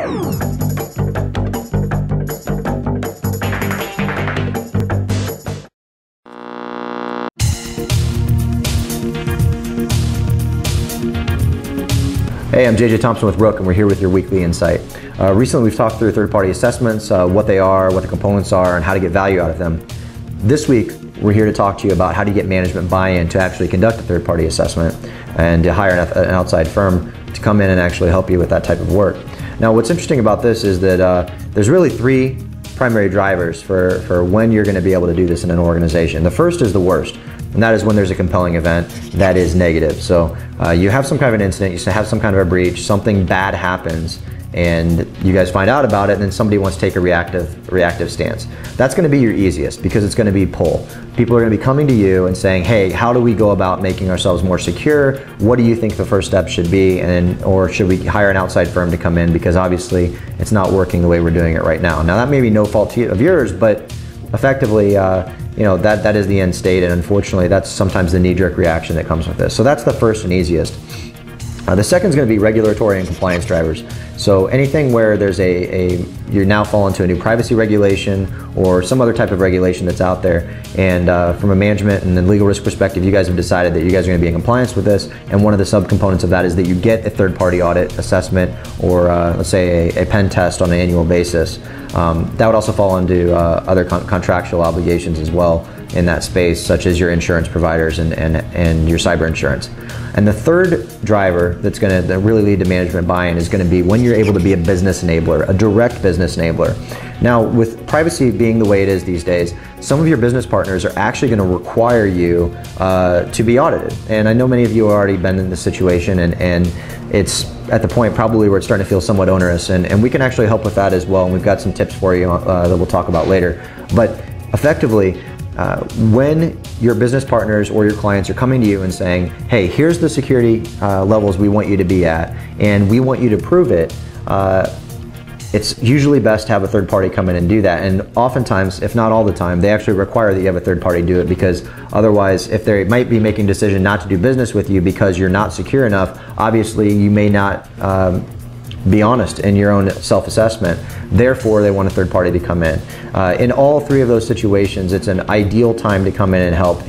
Hey, I'm JJ Thompson with Rook, and we're here with your weekly insight. Recently we've talked through third-party assessments, what they are, what the components are, and how to get value out of them. This week we're here to talk to you about how to get management buy-in to actually conduct a third-party assessment and to hire an outside firm to come in and actually help you with that type of work. Now, what's interesting about this is that there's really three primary drivers for when you're going to be able to do this in an organization. The first is the worst, and that is when there's a compelling event that is negative. So you have some kind of an incident, you have some kind of a breach, something bad happens, and you guys find out about it, and then somebody wants to take a reactive stance. That's going to be your easiest because it's going to be pull. People are going to be coming to you and saying, hey, how do we go about making ourselves more secure? What do you think the first step should be? Or should we hire an outside firm to come in because obviously it's not working the way we're doing it right now. Now that may be no fault of yours, but effectively, that is the end state, and unfortunately that's sometimes the knee-jerk reaction that comes with this. So that's the first and easiest. The second is going to be regulatory and compliance drivers. So anything where there's you now fall into a new privacy regulation or some other type of regulation that's out there, and from a management and then legal risk perspective, you guys have decided that you guys are going to be in compliance with this, and one of the subcomponents of that is that you get a third-party audit assessment or let's say a pen test on an annual basis. That would also fall into other contractual obligations as well in that space, such as your insurance providers and your cyber insurance. And the third driver that's going to really lead to management buy-in is going to be when you're able to be a business enabler, a direct business enabler. Now, with privacy being the way it is these days, some of your business partners are actually going to require you to be audited. And I know many of you have already been in this situation, and it's at the point probably where it's starting to feel somewhat onerous, and we can actually help with that as well, and we've got some tips for you that we'll talk about later. But effectively, when your business partners or your clients are coming to you and saying, hey, here's the security levels we want you to be at, and we want you to prove it, it's usually best to have a third party come in and do that. And oftentimes, if not all the time, they actually require that you have a third party do it, because otherwise, if they might be making a decision not to do business with you because you're not secure enough, obviously you may not be honest in your own self-assessment. Therefore, they want a third party to come in. In all three of those situations, it's an ideal time to come in and help.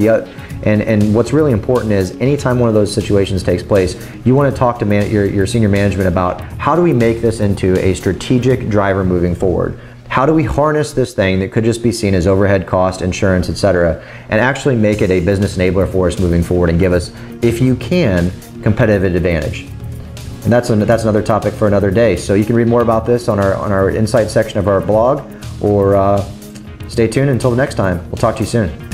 And what's really important is anytime one of those situations takes place, you want to talk to your senior management about how do we make this into a strategic driver moving forward? How do we harness this thing that could just be seen as overhead cost, insurance, etc., and actually make it a business enabler for us moving forward and give us, if you can, competitive advantage? And that's another topic for another day. So you can read more about this on our insight section of our blog, or stay tuned until the next time. We'll talk to you soon.